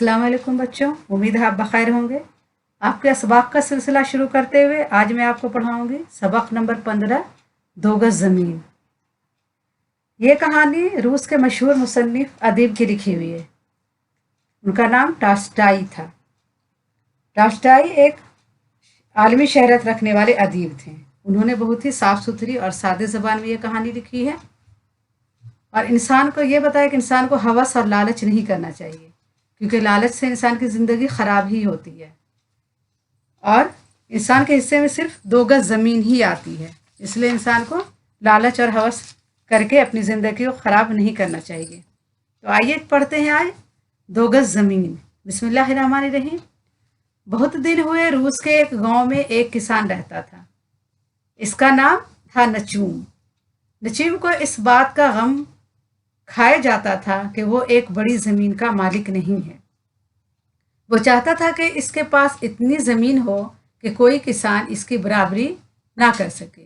अस्सलाम वालेकुम बच्चों, उम्मीद है आप बखैर होंगे। आपके सबक का सिलसिला शुरू करते हुए आज मैं आपको पढ़ाऊंगी सबक नंबर 15 दो गज ज़मीन। ये कहानी रूस के मशहूर मुसन्निफ अदीब की लिखी हुई है। उनका नाम टॉल्स्टॉय था। टॉल्स्टॉय एक आलमी शहरत रखने वाले अदीब थे। उन्होंने बहुत ही साफ़ सुथरी और सादे ज़बान में ये कहानी लिखी है और इंसान को ये बताया कि इंसान को हवस और लालच नहीं करना चाहिए, क्योंकि लालच से इंसान की ज़िंदगी ख़राब ही होती है और इंसान के हिस्से में सिर्फ 2 गज ज़मीन ही आती है। इसलिए इंसान को लालच और हवस करके अपनी ज़िंदगी को ख़राब नहीं करना चाहिए। तो आइए पढ़ते हैं आज 2 गज ज़मीन। बिस्मिल्लाहिर्रहमानिर्रहीम। बहुत दिन हुए रूस के एक गांव में एक किसान रहता था। इसका नाम था नचूम। नचूम को इस बात का गम खाया जाता था कि वो एक बड़ी ज़मीन का मालिक नहीं है। वो चाहता था कि इसके पास इतनी ज़मीन हो कि कोई किसान इसकी बराबरी ना कर सके।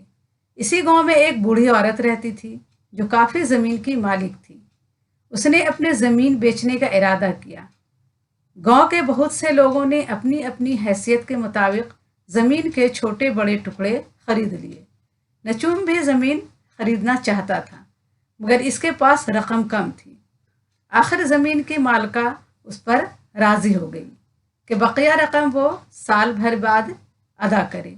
इसी गांव में एक बूढ़ी औरत रहती थी जो काफ़ी ज़मीन की मालिक थी। उसने अपने ज़मीन बेचने का इरादा किया। गांव के बहुत से लोगों ने अपनी अपनी हैसियत के मुताबिक ज़मीन के छोटे बड़े टुकड़े खरीद लिए। नचूम भी ज़मीन खरीदना चाहता था, मगर इसके पास रकम कम थी। आखिर ज़मीन की मालिका उस पर राज़ी हो गई कि बकिया रकम वो साल भर बाद अदा करे।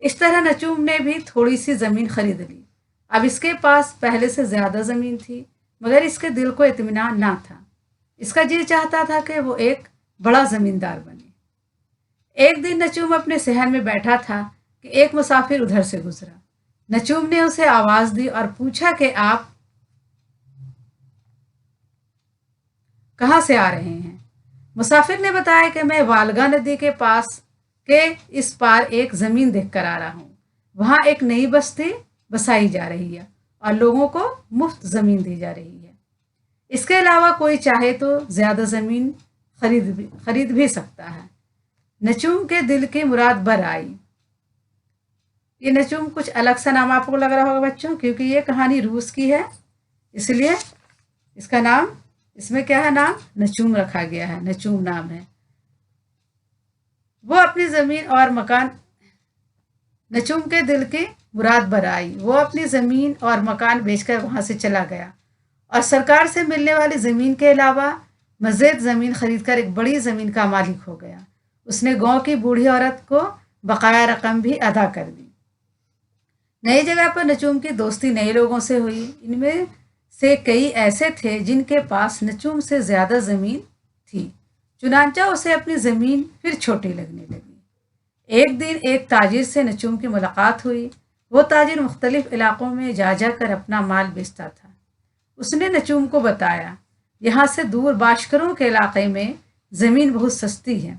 इस तरह नचूम ने भी थोड़ी सी ज़मीन खरीद ली। अब इसके पास पहले से ज़्यादा ज़मीन थी, मगर इसके दिल को इत्मीनान ना था। इसका जी चाहता था कि वो एक बड़ा ज़मींदार बने। एक दिन नचूम अपने शहर में बैठा था कि एक मुसाफिर उधर से गुजरा। नचूम ने उसे आवाज़ दी और पूछा कि आप कहाँ से आ रहे हैं। मुसाफिर ने बताया कि मैं वालगा नदी के पास के इस पार एक ज़मीन देख कर आ रहा हूँ। वहाँ एक नई बस्ती बसाई जा रही है और लोगों को मुफ्त ज़मीन दी जा रही है। इसके अलावा कोई चाहे तो ज़्यादा ज़मीन खरीद भी सकता है। नचूम के दिल की मुराद बर आई। ये नचूम कुछ अलग सा नाम आपको लग रहा होगा बच्चों, क्योंकि ये कहानी रूस की है, इसलिए इसका नाम, इसमें क्या है, नाम नचूम रखा गया है। नचूम नाम है। वो अपनी ज़मीन और मकान, नचूम के दिल की मुराद बर आई। वो अपनी ज़मीन और मकान बेचकर वहाँ से चला गया और सरकार से मिलने वाली ज़मीन के अलावा मज़ीद ज़मीन खरीदकर एक बड़ी ज़मीन का मालिक हो गया। उसने गांव की बूढ़ी औरत को बकाया रकम भी अदा कर दी। नई जगह पर नचूम की दोस्ती नए लोगों से हुई। इनमें से कई ऐसे थे जिनके पास नचूम से ज़्यादा ज़मीन थी। चुनांचा उसे अपनी ज़मीन फिर छोटी लगने लगी। एक दिन एक ताजिर से नचूम की मुलाकात हुई। वो ताजिर मुख्तलिफ इलाकों में जा कर अपना माल बेचता था। उसने नचूम को बताया, यहाँ से दूर बाशकरों के इलाके में ज़मीन बहुत सस्ती है।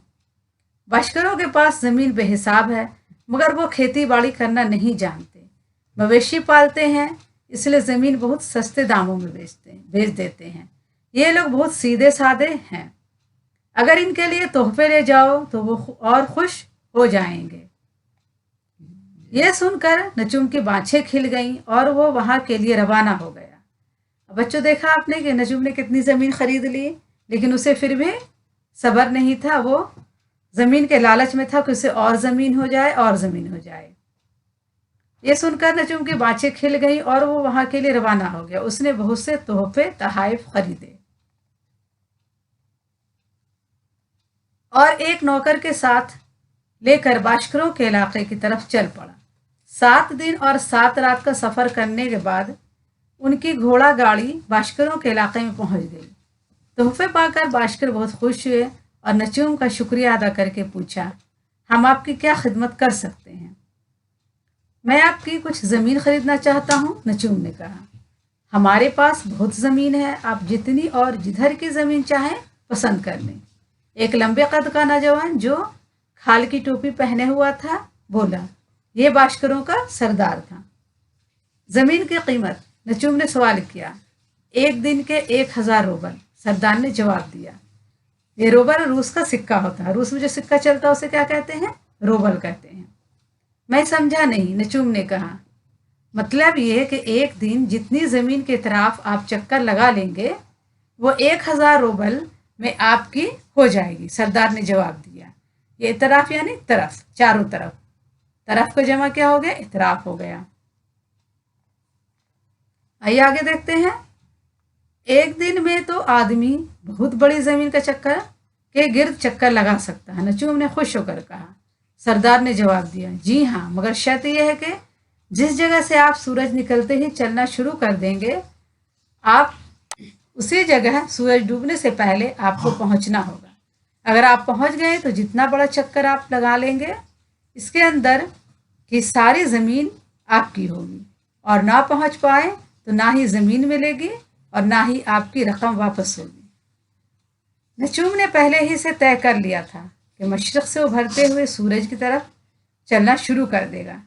बाशकरों के पास ज़मीन बेहिसाब है, मगर वो खेती बाड़ी करना नहीं जानते। मवेशी पालते हैं, इसलिए ज़मीन बहुत सस्ते दामों में बेच देते हैं। ये लोग बहुत सीधे साधे हैं। अगर इनके लिए तोहफे ले जाओ तो वो और खुश हो जाएंगे। ये सुनकर नचूम की बाँछें खिल गईं और वो वहाँ के लिए रवाना हो गया। बच्चों, देखा आपने कि नचूम ने कितनी ज़मीन खरीद ली, लेकिन उसे फिर भी सब्र नहीं था। वो ज़मीन के लालच में था कि उसे और ज़मीन हो जाए और ज़मीन हो जाए। ये सुनकर नचूम की बाँछें खिल गई और वो वहाँ के लिए रवाना हो गया। उसने बहुत से तोहफे तहाइफ खरीदे और एक नौकर के साथ लेकर बाशकरों के इलाके की तरफ चल पड़ा। 7 दिन और 7 रात का सफ़र करने के बाद उनकी घोड़ा गाड़ी बाशकरों के इलाके में पहुंच गई। तोहफे पाकर बाशकर बहुत खुश हुए और नचूम का शुक्रिया अदा करके पूछा, हम आपकी क्या खिदमत कर सकते हैं। मैं आपकी कुछ ज़मीन खरीदना चाहता हूँ, नचूम ने कहा। हमारे पास बहुत ज़मीन है, आप जितनी और जिधर की ज़मीन चाहें पसंद कर लें। एक लंबे कद का नौजवान जो खाल की टोपी पहने हुआ था बोला। ये बाशकरों का सरदार था। ज़मीन की कीमत, नचूम ने सवाल किया। 1 दिन के 1000 रूबल, सरदार ने जवाब दिया। ये रूबल रूस का सिक्का होता है। रूस में जो सिक्का चलता है उसे क्या कहते हैं, रूबल कहते हैं। मैं समझा नहीं, नचूम ने कहा। मतलब ये कि एक दिन जितनी ज़मीन के तरफ आप चक्कर लगा लेंगे वो 1000 रूबल में आपकी हो जाएगी, सरदार ने जवाब दिया। ये इतराफ यानी तरफ, चारों तरफ, तरफ का जमा क्या हो गया, इतराफ हो गया। आइए आगे देखते हैं। एक दिन में तो आदमी बहुत बड़ी जमीन का चक्कर के गिर्द चक्कर लगा सकता है, नचूम ने खुश होकर कहा। सरदार ने जवाब दिया, जी हाँ, मगर शर्त यह है कि जिस जगह से आप सूरज निकलते ही चलना शुरू कर देंगे, आप उसी जगह सूरज डूबने से पहले आपको पहुंचना होगा। अगर आप पहुंच गए तो जितना बड़ा चक्कर आप लगा लेंगे, इसके अंदर की सारी ज़मीन आपकी होगी, और ना पहुंच पाए तो ना ही ज़मीन मिलेगी और ना ही आपकी रकम वापस होगी। नचूम ने पहले ही से तय कर लिया था कि मशरक़ से उभरते हुए सूरज की तरफ चलना शुरू कर देगा,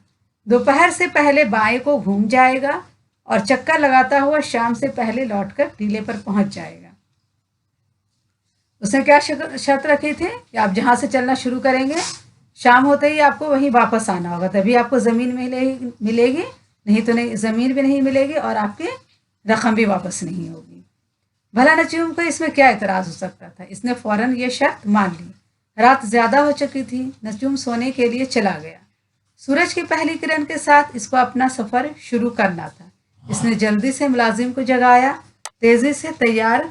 दोपहर से पहले बाएं को घूम जाएगा और चक्कर लगाता हुआ शाम से पहले लौटकर टीले पर पहुंच जाएगा। उसने क्या शर्त रखी थी कि आप जहां से चलना शुरू करेंगे, शाम होते ही आपको वहीं वापस आना होगा, तभी आपको ज़मीन मिलेगी, नहीं तो नहीं, ज़मीन भी नहीं मिलेगी और आपकी रकम भी वापस नहीं होगी। भला नचूम को इसमें क्या एतराज़ हो सकता था। इसने फौरन ये शर्त मान ली। रात ज़्यादा हो चुकी थी, नचूम सोने के लिए चला गया। सूरज की पहली किरण के साथ इसको अपना सफ़र शुरू करना था। इसने जल्दी से मुलाजिम को जगाया, तेज़ी से तैयार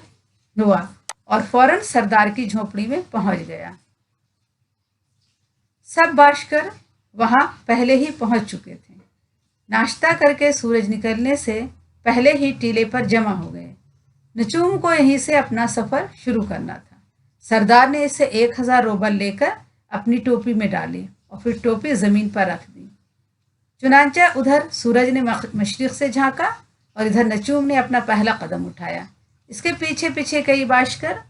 हुआ और फौरन सरदार की झोपड़ी में पहुंच गया। सब बाशकर वहां पहले ही पहुंच चुके थे। नाश्ता करके सूरज निकलने से पहले ही टीले पर जमा हो गए। नचूम को यहीं से अपना सफ़र शुरू करना था। सरदार ने इसे 1000 रूबल लेकर अपनी टोपी में डाली और फिर टोपी ज़मीन पर रख दी। चुनांचे उधर सूरज ने मशरिक़ से झांका और इधर नचूम ने अपना पहला कदम उठाया। इसके पीछे पीछे कई बाशकर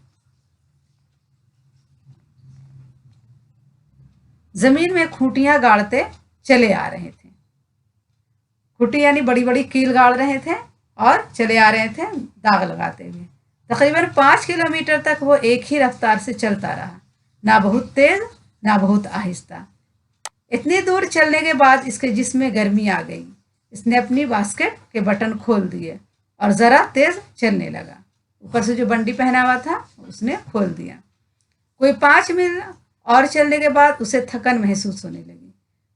जमीन में खूंटियां गाड़ते चले आ रहे थे। खूंटी यानी बड़ी बड़ी कील गाड़ रहे थे और चले आ रहे थे दाग लगाते हुए। तकरीबन 5 किलोमीटर तक वो एक ही रफ्तार से चलता रहा, ना बहुत तेज ना बहुत आहिस्ता। इतनी दूर चलने के बाद इसके जिस्म में गर्मी आ गई। इसने अपनी बास्केट के बटन खोल दिए और ज़रा तेज चलने लगा। ऊपर से जो बंडी पहना हुआ था उसने खोल दिया। कोई 5 मील और चलने के बाद उसे थकन महसूस होने लगी।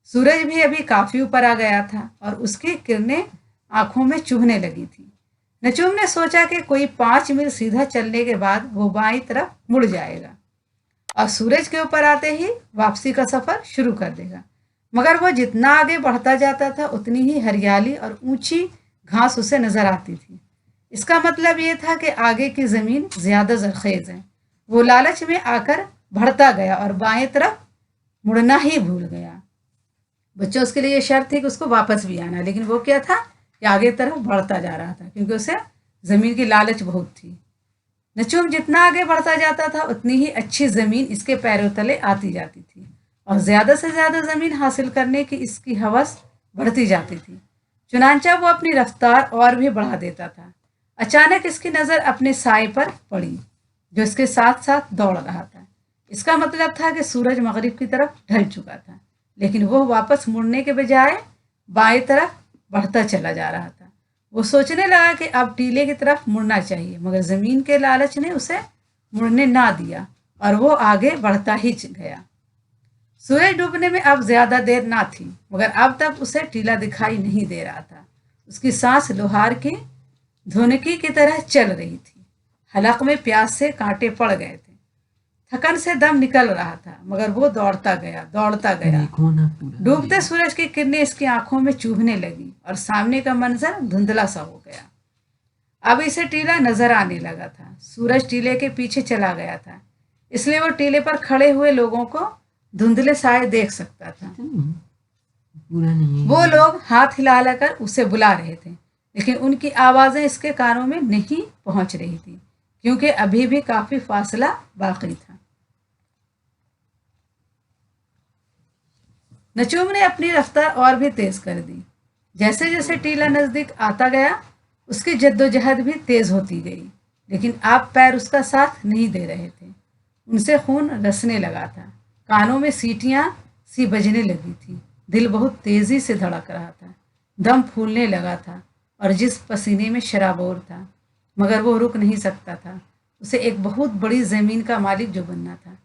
सूरज भी अभी काफ़ी ऊपर आ गया था और उसकी किरणें आंखों में चुभने लगी थी। नचूम ने सोचा कि कोई 5 मील सीधा चलने के बाद वो बाईं तरफ मुड़ जाएगा और सूरज के ऊपर आते ही वापसी का सफ़र शुरू कर देगा। मगर वो जितना आगे बढ़ता जाता था उतनी ही हरियाली और ऊंची घास उसे नज़र आती थी। इसका मतलब ये था कि आगे की ज़मीन ज़्यादा ज़रख़ेज़ है। वो लालच में आकर बढ़ता गया और बाएं तरफ मुड़ना ही भूल गया। बच्चों, उसके लिए ये शर्त थी कि उसको वापस भी आना, लेकिन वो क्या था कि आगे तरफ बढ़ता जा रहा था क्योंकि उसे ज़मीन की लालच बहुत थी। नचूम जितना आगे बढ़ता जाता था उतनी ही अच्छी ज़मीन इसके पैरों तले आती जाती थी और ज़्यादा से ज़्यादा ज़मीन हासिल करने की इसकी हवस बढ़ती जाती थी। चुनांचा वो अपनी रफ्तार और भी बढ़ा देता था। अचानक इसकी नज़र अपने साए पर पड़ी जो इसके साथ साथ दौड़ रहा था। इसका मतलब था कि सूरज मगरिब की तरफ ढल चुका था, लेकिन वो वापस मुड़ने के बजाय बाएं तरफ बढ़ता चला जा रहा था। वो सोचने लगा कि अब टीले की तरफ मुड़ना चाहिए, मगर ज़मीन के लालच ने उसे मुड़ने ना दिया और वो आगे बढ़ता ही गया। सूरज डूबने में अब ज़्यादा देर ना थी, मगर अब तक उसे टीला दिखाई नहीं दे रहा था। उसकी सांस लोहार की धुनकी की तरह चल रही थी। हलक में प्यास से कांटे पड़ गए थे। थकन से दम निकल रहा था, मगर वो दौड़ता गया। डूबते सूरज की किरणें इसकी आंखों में चुभने लगी और सामने का मंजर धुंधला सा हो गया। अब इसे टीला नजर आने लगा था। सूरज टीले के पीछे चला गया था, इसलिए वो टीले पर खड़े हुए लोगों को धुंधले साए देख सकता था। वो लोग हाथ हिला-हिलाकर उसे बुला रहे थे, लेकिन उनकी आवाजें इसके कानों में नहीं पहुंच रही थी क्योंकि अभी भी काफी फासला बाकी था। नचूम ने अपनी रफ्तार और भी तेज कर दी। जैसे जैसे टीला नजदीक आता गया उसकी जद्दोजहद भी तेज होती गई, लेकिन अब पैर उसका साथ नहीं दे रहे थे। उनसे खून रसने लगा था, कानों में सीटियां सी बजने लगी थी, दिल बहुत तेजी से धड़क रहा था, दम फूलने लगा था और जिस पसीने में शराबोर था, मगर वो रुक नहीं सकता था। उसे एक बहुत बड़ी ज़मीन का मालिक जो बनना था।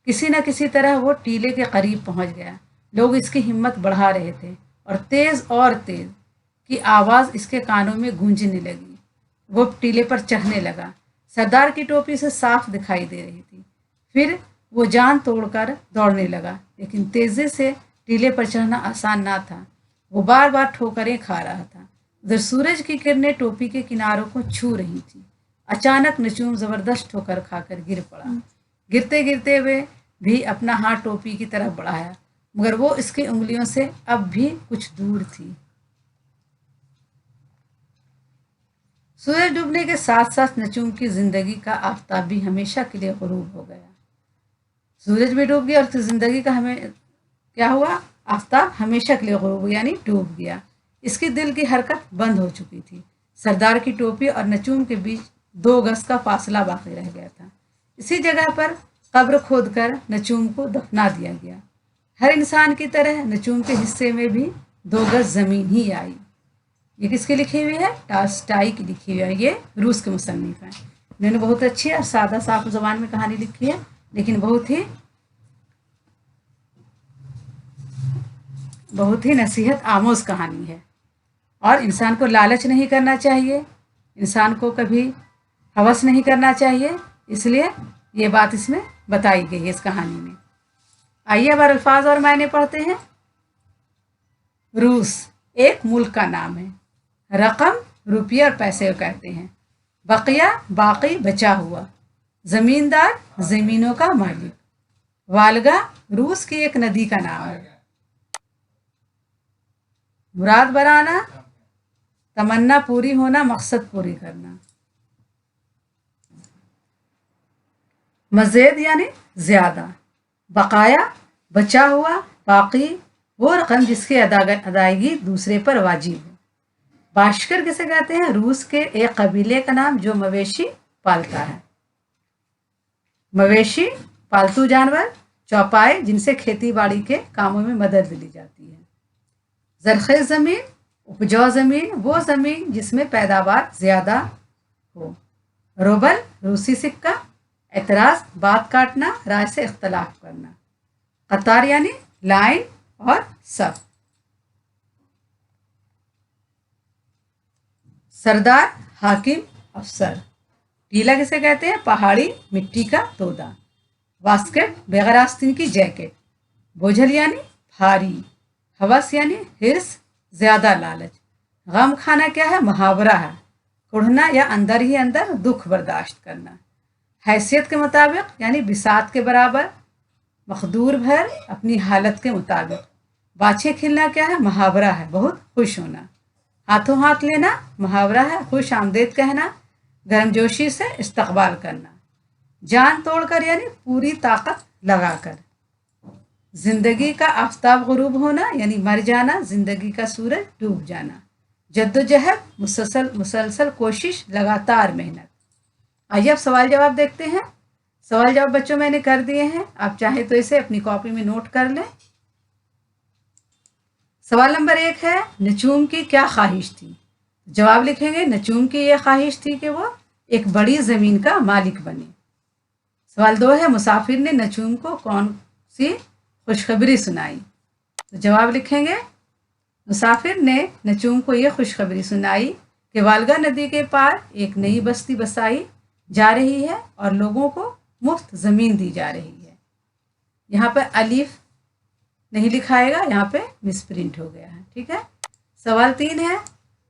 किसी न किसी तरह वो टीले के करीब पहुंच गया। लोग इसकी हिम्मत बढ़ा रहे थे और तेज की आवाज़ इसके कानों में गूंजने लगी। वो टीले पर चढ़ने लगा। सरदार की टोपी से साफ दिखाई दे रही थी। फिर वो जान तोड़कर दौड़ने लगा, लेकिन तेजी से टीले पर चढ़ना आसान ना था। वो बार बार ठोकरें खा रहा था। उधर सूरज की किरणें टोपी के किनारों को छू रही थी। अचानक नचूम जबरदस्त ठोकर खाकर गिर पड़ा। गिरते गिरते हुए भी अपना हाथ टोपी की तरफ बढ़ाया, मगर वो इसकी उंगलियों से अब भी कुछ दूर थी। सूरज डूबने के साथ साथ नचूम की जिंदगी का आफताब भी हमेशा के लिए गुरूब हो गया। सूरज भी डूब गया और उसकी जिंदगी का हमें क्या हुआ, आफताब हमेशा के लिए गुरूब यानी डूब गया। इसकी दिल की हरकत बंद हो चुकी थी। सरदार की टोपी और नचूम के बीच 2 गज का फासला बाकी रह गया था। इसी जगह पर कब्र खोदकर नचूम को दफना दिया गया। हर इंसान की तरह नचूम के हिस्से में भी 2 गज जमीन ही आई। ये किसकी लिखी हुई है? टॉल्स्टॉय की लिखी हुई है। ये रूस के मुसन्निफ हैं। इन्होंने बहुत अच्छी और सादा साफ ज़बान में कहानी लिखी है, लेकिन बहुत ही नसीहत आमोज कहानी है। और इंसान को लालच नहीं करना चाहिए, इंसान को कभी हवस नहीं करना चाहिए, इसलिए ये बात इसमें बताई गई है इस कहानी में। आइए अब अल्फाज और मायने पढ़ते हैं। रूस एक मुल्क का नाम है। रकम रुपये और पैसे को कहते हैं। बकिया बाकी बचा हुआ। जमींदार जमीनों का मालिक। वालगा रूस की एक नदी का नाम है। मुराद बराना तमन्ना पूरी होना, मकसद पूरी करना। मज़ीद यानी ज्यादा। बकाया बचा हुआ। बाकी वो रकम जिसकी अदायगी दूसरे पर वाजिब है। बाशकर किसे कहते हैं? रूस के एक कबीले का नाम जो मवेशी पालता है। मवेशी पालतू जानवर। चौपाए जिनसे खेती बाड़ी के कामों में मदद ली जाती है। ज़रख़ेज़ ज़मीन उपजाऊ ज़मीन, वो ज़मीन जिसमें पैदावार ज़्यादा हो। रोबल रूसी सिक्का। एतराज़ बात काटना, राय से इख्तलाफ करना। कतार यानी लाइन और सफ। सरदार हाकिम अफसर। टीला किसे कहते हैं? पहाड़ी मिट्टी का तोदा। वास्केट बेगर आस्तीन की जैकेट। बोझल यानी भारी। हवस यानी हिर्स ज्यादा लालच। गम खाना क्या है? मुहावरा है। कुढ़ना या अंदर ही अंदर दुख बर्दाश्त करना। हैसियत के मुताबिक यानी बिसात के बराबर। मखदूर भर अपनी हालत के मुताबिक। बाछे खिलना क्या है? मुहावरा है, बहुत खुश होना। हाथों हाथ लेना मुहावरा है, खुश आमदेद कहना, गर्मजोशी से इस्तकबाल करना। जान तोड़कर यानी पूरी ताकत लगाकर। जिंदगी का आफताब गुरूब होना यानी मर जाना, जिंदगी का सूरज डूब जाना। जद्दोजहद मुसलसल कोशिश, लगातार मेहनत। आइए अब सवाल जवाब देखते हैं। सवाल जवाब बच्चों मैंने कर दिए हैं, आप चाहे तो इसे अपनी कॉपी में नोट कर लें। सवाल नंबर 1 है, नचूम की क्या ख्वाहिश थी? जवाब लिखेंगे, नचूम की यह ख्वाहिश थी कि वो एक बड़ी ज़मीन का मालिक बने। सवाल 2 है, मुसाफिर ने नचूम को कौन सी खुशखबरी सुनाई? तो जवाब लिखेंगे, मुसाफिर ने नचूम को यह खुशखबरी सुनाई कि वालगा नदी के पार एक नई बस्ती बसाई जा रही है और लोगों को मुफ्त ज़मीन दी जा रही है। यहाँ पर अलीफ नहीं लिखाएगा, यहाँ पे मिसप्रिंट हो गया है, ठीक है। सवाल 3 है,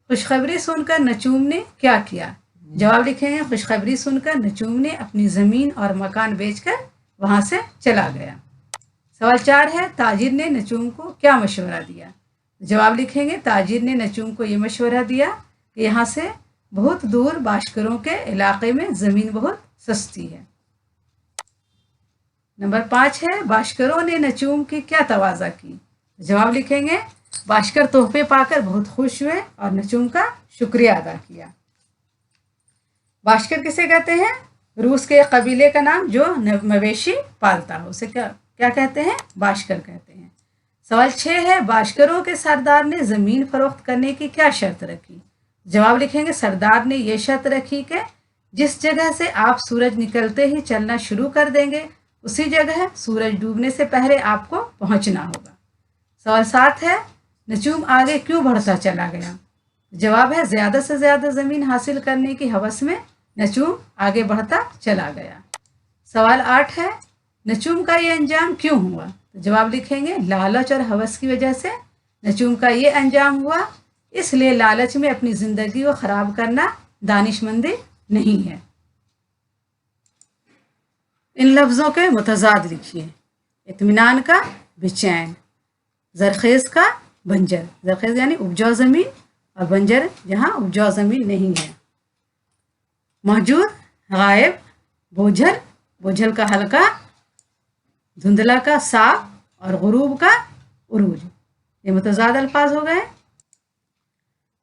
खुशखबरी सुनकर नचूम ने क्या किया? जवाब लिखेंगे, खुशखबरी सुनकर नचूम ने अपनी ज़मीन और मकान बेचकर वहाँ से चला गया। सवाल 4 है, ताजिर ने नचूम को क्या मशवरा दिया? जवाब लिखेंगे, ताजिर ने नचूम को ये मशवरा दिया कि यहाँ से बहुत दूर बाशकरों के इलाके में ज़मीन बहुत सस्ती है। नंबर 5 है, बाशकरों ने नचूम की क्या तवाज़ा की? जवाब लिखेंगे, बाशकर तोहफे पाकर बहुत खुश हुए और नचूम का शुक्रिया अदा किया। बाशकर किसे कहते हैं? रूस के कबीले का नाम जो मवेशी पालता हो उसे क्या कहते हैं? बाशकर कहते हैं। सवाल 6 है, बाशकरों के सरदार ने ज़मीन फरोख्त करने की क्या शर्त रखी? जवाब लिखेंगे, सरदार ने यह शर्त रखी कि जिस जगह से आप सूरज निकलते ही चलना शुरू कर देंगे उसी जगह सूरज डूबने से पहले आपको पहुंचना होगा। सवाल 7 है, नजूम आगे क्यों बढ़ता चला गया? जवाब है, ज्यादा से ज्यादा जमीन हासिल करने की हवस में नजूम आगे बढ़ता चला गया। सवाल 8 है, नजूम का ये अंजाम क्यों हुआ? तो जवाब लिखेंगे, लालच और हवस की वजह से नजूम का ये अंजाम हुआ, इसलिए लालच में अपनी जिंदगी को खराब करना दानिशमंदी नहीं है। इन लफ्ज़ों के मुतजाद लिखिए। इत्मीनान का बेचैन, जरखेज का बंजर, जरखेज यानी उपजाऊ ज़मीन और बंजर जहाँ उपजाऊ ज़मीन नहीं है। मौजूद, गायब, बोझल, बोझल का हल्का, धुंधला का साफ और गुरूब का उरूज। ये मुतजाद अल्फाज हो गए।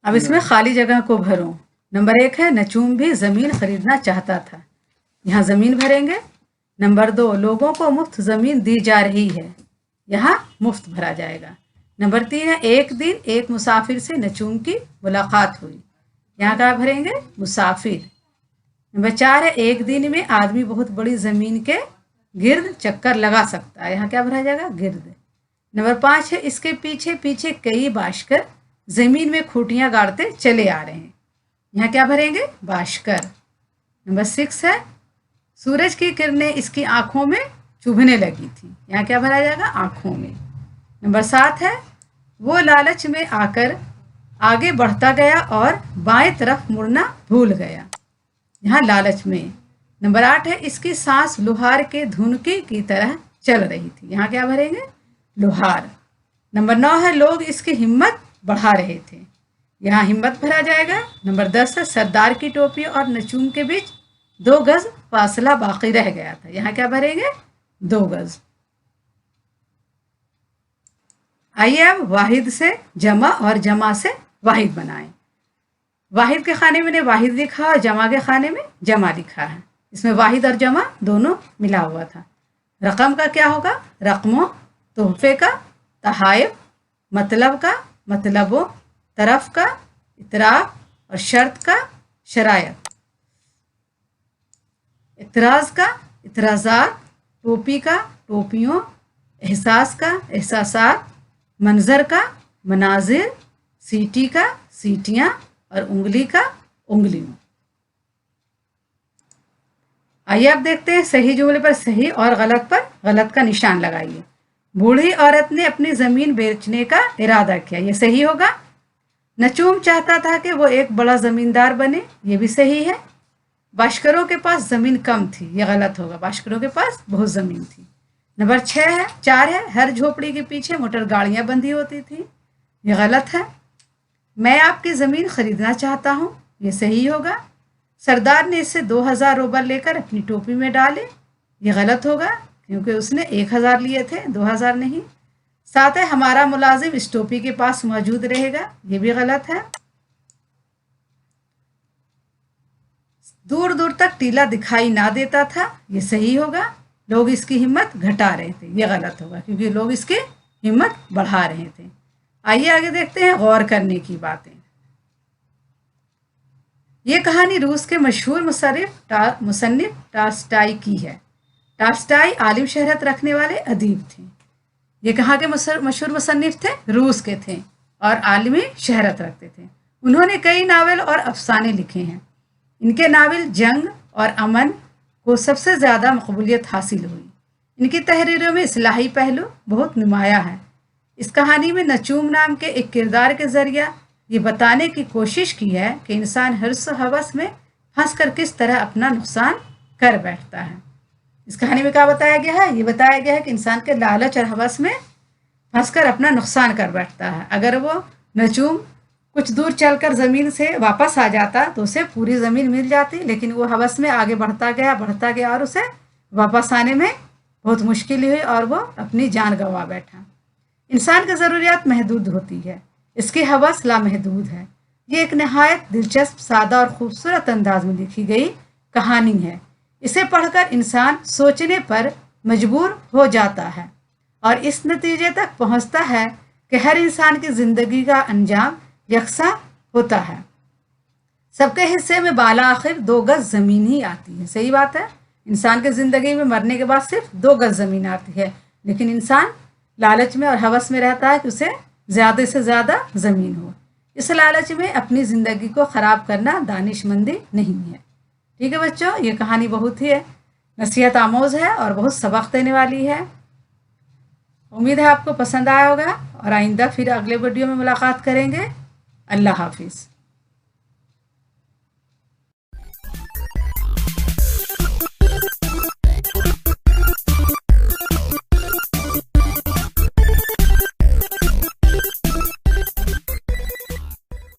अब इसमें खाली जगह को भरो। नंबर 1 है, नजूम भी ज़मीन खरीदना चाहता था, यहाँ ज़मीन भरेंगे। नंबर 2, लोगों को मुफ्त ज़मीन दी जा रही है, यहाँ मुफ्त भरा जाएगा। नंबर 3 है, एक दिन एक मुसाफिर से नजूम की मुलाकात हुई, यहाँ क्या भरेंगे? मुसाफिर। नंबर 4 है, एक दिन में आदमी बहुत बड़ी ज़मीन के गिर्द चक्कर लगा सकता है, यहाँ क्या भरा जाएगा? गिर्द। नंबर 5 है, इसके पीछे पीछे कई बाशकर ज़मीन में खूंटियाँ गाड़ते चले आ रहे हैं, यहाँ क्या भरेंगे? बाशकर। नंबर 6 है, सूरज की किरणें इसकी आंखों में चुभने लगी थी, यहाँ क्या भरा जाएगा? आंखों में। नंबर 7 है, वो लालच में आकर आगे बढ़ता गया और बाएं तरफ मुड़ना भूल गया, यहाँ लालच में। नंबर 8 है, इसकी सांस लोहार के धुनकी की तरह चल रही थी, यहाँ क्या भरेंगे? लोहार। नंबर 9 है, लोग इसकी हिम्मत बढ़ा रहे थे, यहाँ हिम्मत भरा जाएगा। नंबर 10 है, सरदार की टोपी और नजूम के बीच 2 गज फासला बाकी रह गया था, यहाँ क्या भरेंगे? 2 गज। आइए अब वाहिद से जमा और जमा से वाहिद बनाएं। वाहिद के खाने में वाहिद लिखा और जमा के खाने में जमा लिखा है, इसमें वाहिद और जमा दोनों मिला हुआ था। रकम का क्या होगा? रकमों, तोहफे का, तहाइफ, मतलब का, मतलबों, तरफ का, इतराफ और शर्त का, शरायत। इतराज़ का, इतराज़ात, टोपी का, टोपियों, एहसास का, एहसासात, मंजर का, मनाजिर, सीटी का, सीटियाँ और उंगली का, उंगलियों। आइए अब देखते हैं सही जुमले पर सही और गलत पर गलत का निशान लगाइए। बूढ़ी औरत ने अपनी ज़मीन बेचने का इरादा किया, ये सही होगा। नजूम चाहता था कि वो एक बड़ा ज़मींदार बने, ये भी सही है। बाशकरों के पास ज़मीन कम थी, ये गलत होगा, बाशकरों के पास बहुत ज़मीन थी। नंबर 4 है, हर झोपड़ी के पीछे मोटर गाड़ियाँ बंधी होती थी, ये गलत है। मैं आपकी ज़मीन खरीदना चाहता हूँ, ये सही होगा। सरदार ने इससे 2000 रूबल लेकर अपनी टोपी में डाले, ये गलत होगा क्योंकि उसने 1000 लिए थे, 2000 नहीं। 7 है, हमारा मुलाजिम इस टोपी के पास मौजूद रहेगा, ये भी गलत है। दूर दूर तक टीला दिखाई ना देता था, ये सही होगा। लोग इसकी हिम्मत घटा रहे थे, ये गलत होगा क्योंकि लोग इसकी हिम्मत बढ़ा रहे थे। आइए आगे देखते हैं गौर करने की बातें। ये कहानी रूस के मशहूर मुसन्निफ टॉल्स्टॉय की है। टॉल्स्टॉय आलिम शहरत रखने वाले अदीब थे। ये कहाँ के मशहूर मुसन्निफ थे? रूस के थे और आलिमी शहरत रखते थे। उन्होंने कई नावल और अफसाने लिखे हैं। इनके नावल जंग और अमन को सबसे ज़्यादा मकबूलियत हासिल हुई। इनकी तहरीरों में इस्लाही पहलू बहुत नुमाया है। इस कहानी में नजूम नाम के एक किरदार के ज़रिया ये बताने की कोशिश की है कि इंसान हिर्स और हवस में फंस कर किस तरह अपना नुकसान कर बैठता है। इस कहानी में क्या बताया गया है? ये बताया गया है कि इंसान के लालच और हवस में फंस कर अपना नुकसान कर बैठता है। अगर वो नजूम कुछ दूर चलकर ज़मीन से वापस आ जाता तो उसे पूरी ज़मीन मिल जाती, लेकिन वो हवस में आगे बढ़ता गया और उसे वापस आने में बहुत मुश्किल हुई और वो अपनी जान गंवा बैठा। इंसान की ज़रूरियात महदूद होती है, इसकी हवस लामहदूद है। ये एक नहायत दिलचस्प, सादा और खूबसूरत अंदाज में लिखी गई कहानी है। इसे पढ़कर इंसान सोचने पर मजबूर हो जाता है और इस नतीजे तक पहुंचता है कि हर इंसान की ज़िंदगी का अंजाम यकसा होता है। सबके हिस्से में बाला आखिर 2 गज ज़मीन ही आती है। सही बात है, इंसान की ज़िंदगी में मरने के बाद सिर्फ 2 गज ज़मीन आती है, लेकिन इंसान लालच में और हवस में रहता है कि उसे ज़्यादा से ज़्यादा ज़मीन हो। इस लालच में अपनी ज़िंदगी को ख़राब करना दानिशमंदी नहीं है। ठीक है बच्चों, ये कहानी बहुत ही नसीहत आमोज़ है और बहुत सबक देने वाली है। उम्मीद है आपको पसंद आया होगा और आइंदा फिर अगले वीडियो में मुलाकात करेंगे। अल्लाह हाफिज़।